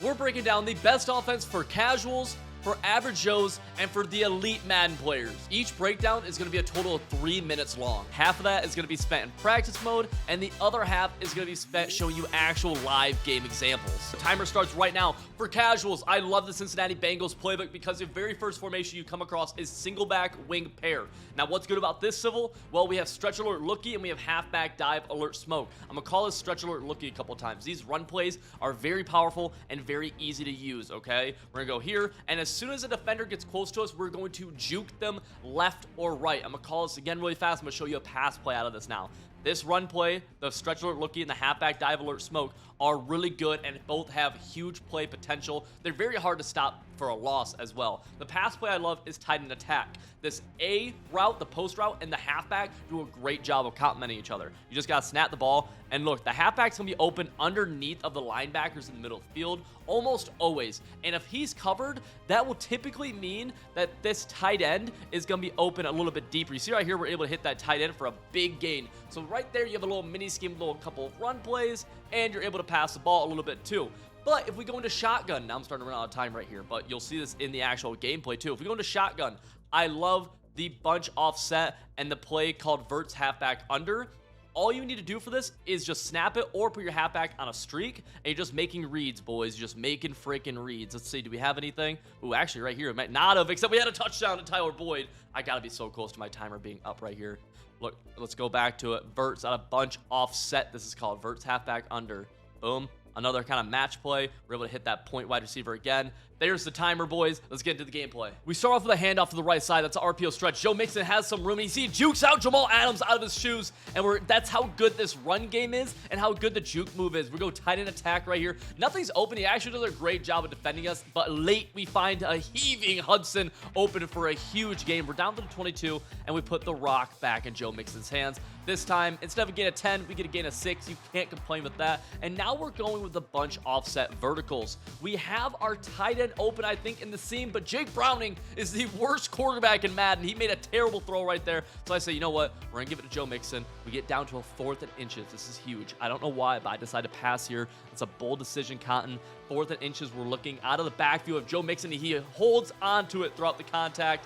We're breaking down the best offense for casuals, for average Joes, and for the elite Madden players. Each breakdown is going to be a total of 3 minutes long. Half of that is going to be spent in practice mode, and the other half is going to be spent showing you actual live game examples. The timer starts right now. For casuals, I love the Cincinnati Bengals playbook because the very first formation you come across is single back wing pair. Now, what's good about this civil? Well, we have stretch alert lookie and we have halfback dive alert smoke. I'm going to call this stretch alert lookie a couple times. These run plays are very powerful and very easy to use, okay? We're going to go here, and as soon as a defender gets close to us, we're going to juke them left or right. I'm going to call this again really fast. I'm going to show you a pass play out of this now. This run play, the stretch alert lookie and the halfback dive alert smoke are really good and both have huge play potential. They're very hard to stop for a loss as well. The pass play I love is tight end attack. This A route, the post route, and the halfback do a great job of complementing each other. You just got to snap the ball. And look, the halfback's going to be open underneath of the linebackers in the middle of the field almost always. And if he's covered, that will typically mean that this tight end is going to be open a little bit deeper. You see right here, we're able to hit that tight end for a big gain. So right there, you have a little mini scheme, little couple of run plays, and you're able to pass the ball a little bit too. But if we go into shotgun, now I'm starting to run out of time right here, but you'll see this in the actual gameplay too. If we go into shotgun, I love the bunch offset and the play called verts halfback under. All you need to do for this is just snap it or put your halfback on a streak, and you're just making reads, boys. You're just making freaking reads. Let's see, do we have anything? Ooh, actually, right here, it might not have, except we had a touchdown to Tyler Boyd. I gotta be so close to my timer being up right here. Look, let's go back to it. Verts on a bunch offset. This is called verts halfback under. Boom. Another kind of match play. We're able to hit that point wide receiver again. There's the timer, boys. Let's get into the gameplay. We start off with a handoff to the right side. That's an RPO stretch. Joe Mixon has some room, and you see jukes out Jamal Adams out of his shoes, and that's how good this run game is and how good the juke move is. We go tight end attack right here. Nothing's open. He actually does a great job of defending us, but late we find a heaving Hudson open for a huge gain. We're down to the 22, and we put the rock back in Joe Mixon's hands. This time, instead of a gain of 10, we get a gain of 6. You can't complain with that. And now we're going with the bunch offset verticals. We have our tight end open, I think, in the seam, but Jake Browning is the worst quarterback in Madden. He made a terrible throw right there. So I say, you know what? We're going to give it to Joe Mixon. We get down to a 4th and inches. This is huge. I don't know why, but I decided to pass here. It's a bold decision, Cotton. 4th and inches. We're looking out of the backfield of Joe Mixon. He holds onto it throughout the contact.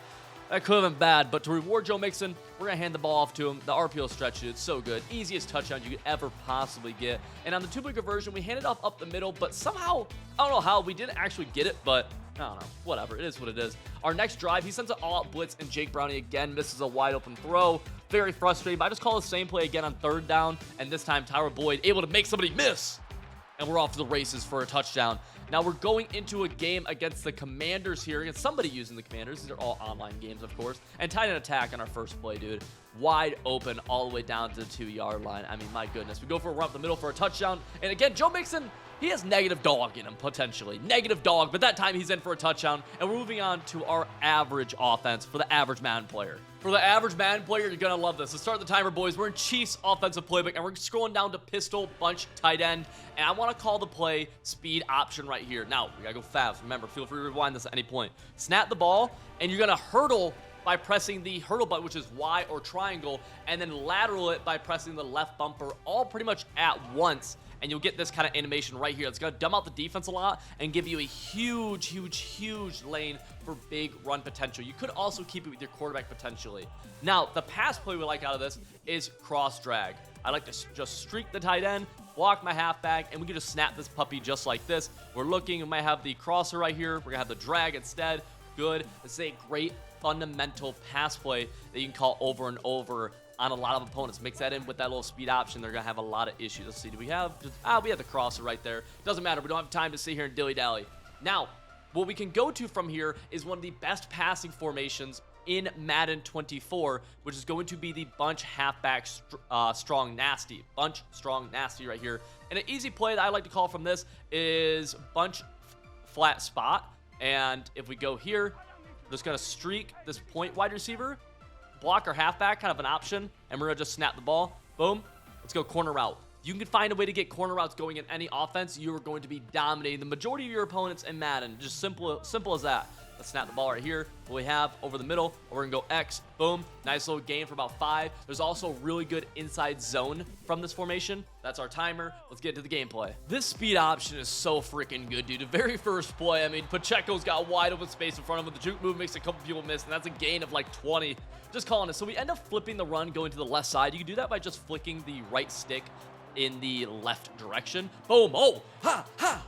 That could have been bad, but to reward Joe Mixon, we're going to hand the ball off to him. The RPO stretch, it's so good. Easiest touchdown you could ever possibly get. And on the two-point conversion, we handed off up the middle, but somehow, I don't know how, we didn't actually get it, but I don't know. Whatever. It is what it is. Our next drive, he sends an all-out blitz, and Jake Browning again misses a wide-open throw. Very frustrating, but I just call the same play again on 3rd down, and this time Tyler Boyd able to make somebody miss. And we're off to the races for a touchdown. Now we're going into a game against the Commanders here, against somebody using the Commanders. These are all online games, of course. And tight end attack on our first play, dude. Wide open all the way down to the 2-yard line. I mean, my goodness. We go for a run up the middle for a touchdown. And again, Joe Mixon, he has negative dog in him, potentially. Negative dog, but that time he's in for a touchdown. And we're moving on to our average offense for the average Madden player. For the average Madden player, you're going to love this. Let's start the timer, boys. We're in Chiefs offensive playbook, and we're scrolling down to pistol, bunch, tight end. And I want to call the play speed option right here. Now, we got to go fast. Remember, feel free to rewind this at any point. Snap the ball, and you're going to hurdle by pressing the hurdle button, which is Y or triangle, and then lateral it by pressing the left bumper all pretty much at once. And you'll get this kind of animation right here. It's going to dumb out the defense a lot and give you a huge, huge, huge lane for big run potential. You could also keep it with your quarterback potentially. Now, the pass play we like out of this is cross drag. I like to just streak the tight end, block my halfback, and we can just snap this puppy just like this. We're looking, we might have the crosser right here. We're going to have the drag instead. Good. This is a great fundamental pass play that you can call over and over on a lot of opponents. Mix that in with that little speed option, they're going to have a lot of issues. Let's see, do we have, we have the crosser right there. Doesn't matter, we don't have time to sit here and dilly-dally. Now, what we can go to from here is one of the best passing formations in Madden 24, which is going to be the bunch halfback strong nasty. Bunch strong nasty right here. And an easy play that I like to call from this is bunch flat spot. And if we go here, we're just going to streak this point wide receiver, block our halfback, kind of an option, and we're going to just snap the ball. Boom. Let's go corner route. you can find a way to get corner routes going in any offense, you are going to be dominating the majority of your opponents in Madden. Just simple as that. Let's snap the ball right here. What we have over the middle, we're gonna go X, boom. Nice little gain for about 5. There's also really good inside zone from this formation. That's our timer. Let's get to the gameplay. This speed option is so freaking good, dude. The very first play, I mean, Pacheco's got wide open space in front of him. The juke move makes a couple people miss, and that's a gain of like 20. Just calling it. So we end up flipping the run, going to the left side. You can do that by just flicking the right stick in the left direction. Boom. Oh, ha, ha.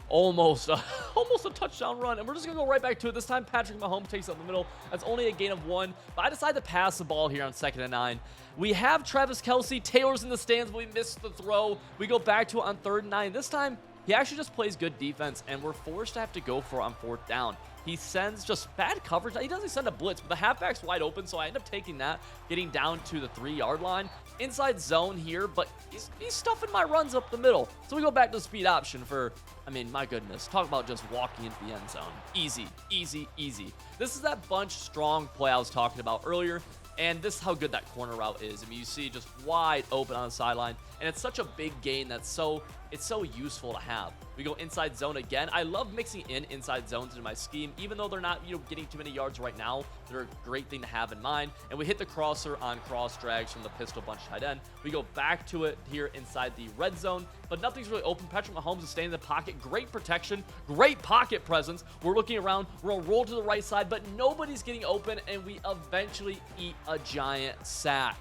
Almost a touchdown run, and we're just gonna go right back to it. This time Patrick Mahomes takes it up the middle. That's only a gain of 1, but I decide to pass the ball here on 2nd and 9. We have Travis Kelce. Taylor's in the stands, but we missed the throw. We go back to it on 3rd and 9. This time he actually just plays good defense, and we're forced to have to go for it on 4th down. He sends just bad coverage. He doesn't send a blitz, but the halfback's wide open, so I end up taking that, getting down to the 3-yard line. Inside zone here, but he's stuffing my runs up the middle. So we go back to the speed option for, I mean, my goodness. Talk about just walking into the end zone. Easy, easy, easy. This is that bunch strong play I was talking about earlier. And this is how good that corner route is. I mean, you see just wide open on the sideline, and it's such a big gain that's it's so useful to have. We go inside zone again. I love mixing in inside zones into my scheme, even though they're not, getting too many yards right now. They're a great thing to have in mind. And we hit the crosser on cross drags from the pistol bunch tight end. We go back to it here inside the red zone, but nothing's really open. Patrick Mahomes is staying in the pocket. Great protection, great pocket presence. We're looking around. We're gonna roll to the right side, but nobody's getting open, and we eventually eat a giant sack.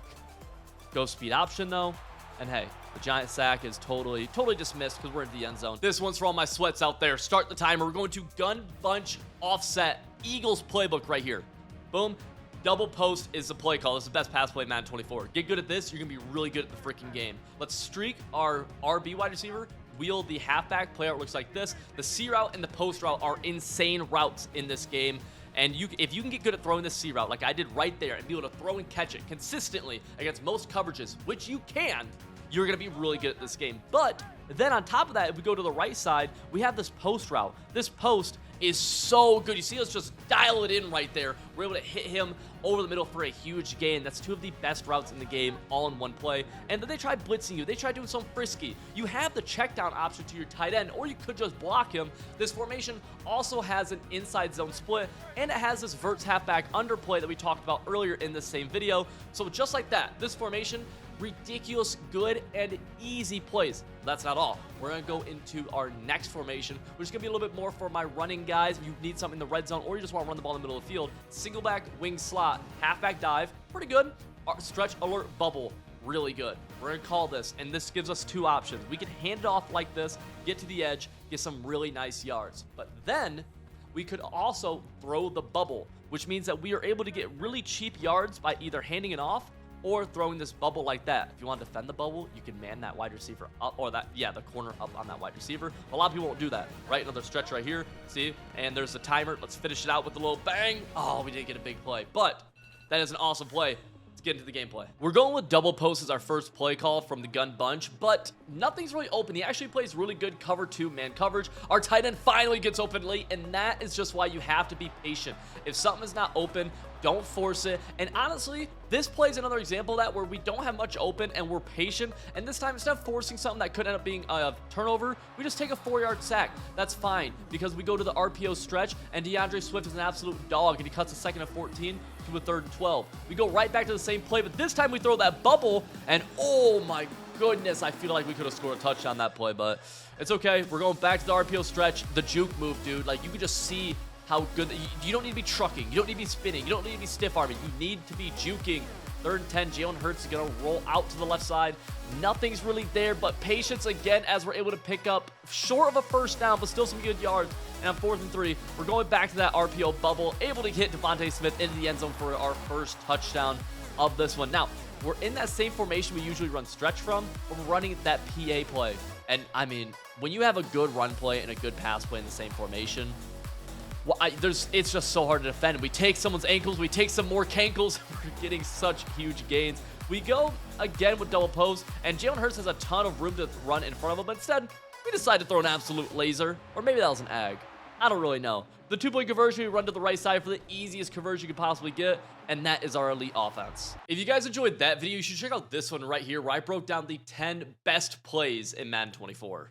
Go speed option though, and hey, the giant sack is totally dismissed because we're in the end zone. This one's for all my sweats out there. Start the timer. We're going to gun bunch offset Eagles playbook right here. Boom. Double post is the play call. This is the best pass play in Madden 24. Get good at this. You're going to be really good at the freaking game. Let's streak our RB wide receiver. Wheel the halfback. Play out looks like this. The C route and the post route are insane routes in this game. And if you can get good at throwing this C route like I did right there and be able to throw and catch it consistently against most coverages, which you can, you're going to be really good at this game. But then on top of that, if we go to the right side, we have this post route. This post is so good. You see us just dial it in right there. We're able to hit him over the middle for a huge gain. That's 2 of the best routes in the game all in one play. And then they try blitzing you. They try doing something frisky. You have the check down option to your tight end, or you could just block him. This formation also has an inside zone split, and it has this verts halfback underplay that we talked about earlier in this same video. So just like that, this formation, ridiculous, good, and easy plays. That's not all. We're going to go into our next formation, which is going to be a little bit more for my running guys. You need something in the red zone, or you just want to run the ball in the middle of the field. Single back, wing slot, halfback dive, pretty good. Stretch, alert, bubble, really good. We're going to call this, and this gives us 2 options. We can hand it off like this, get to the edge, get some really nice yards. But then we could also throw the bubble, which means that we are able to get really cheap yards by either handing it off or throwing this bubble like that. If you want to defend the bubble, you can man that wide receiver up, or the corner up on that wide receiver. A lot of people won't do that, right? Another stretch right here, see? And there's the timer. Let's finish it out with a little bang. Oh, we didn't get a big play, but that is an awesome play. Let's get into the gameplay. We're going with double post as our first play call from the gun bunch, but nothing's really open. He actually plays really good cover 2 man coverage. Our tight end finally gets open late, and that is just why you have to be patient. If something is not open, don't force it. And honestly, this play is another example of that, where we don't have much open and we're patient. And this time, instead of forcing something that could end up being a turnover, we just take a 4-yard sack. That's fine, because we go to the RPO stretch, and DeAndre Swift is an absolute dog, and he cuts a 2nd and 14 to a 3rd and 12. We go right back to the same play, but this time we throw that bubble, and oh my goodness, I feel like we could have scored a touchdown on that play, but it's okay. We're going back to the RPO stretch. The juke move, dude, like you could just see how good. You don't need to be trucking. You don't need to be spinning. You don't need to be stiff arming. You need to be juking. 3rd and 10. Jalen Hurts is going to roll out to the left side. Nothing's really there, but patience again as we're able to pick up short of a 1st down, but still some good yards. And on 4th and 3, we're going back to that RPO bubble, able to hit Devontae Smith into the end zone for our first touchdown of this one. Now, we're in that same formation we usually run stretch from, but we're running that PA play. And I mean, when you have a good run play and a good pass play in the same formation, well, it's just so hard to defend. We take someone's ankles, we take some more cankles, we're getting such huge gains. We go again with double post, and Jalen Hurts has a ton of room to run in front of him, but instead, we decide to throw an absolute laser, or maybe that was an ag. I don't really know. The 2-point conversion, we run to the right side for the easiest conversion you could possibly get, and that is our elite offense. If you guys enjoyed that video, you should check out this one right here where I broke down the 10 best plays in Madden 24.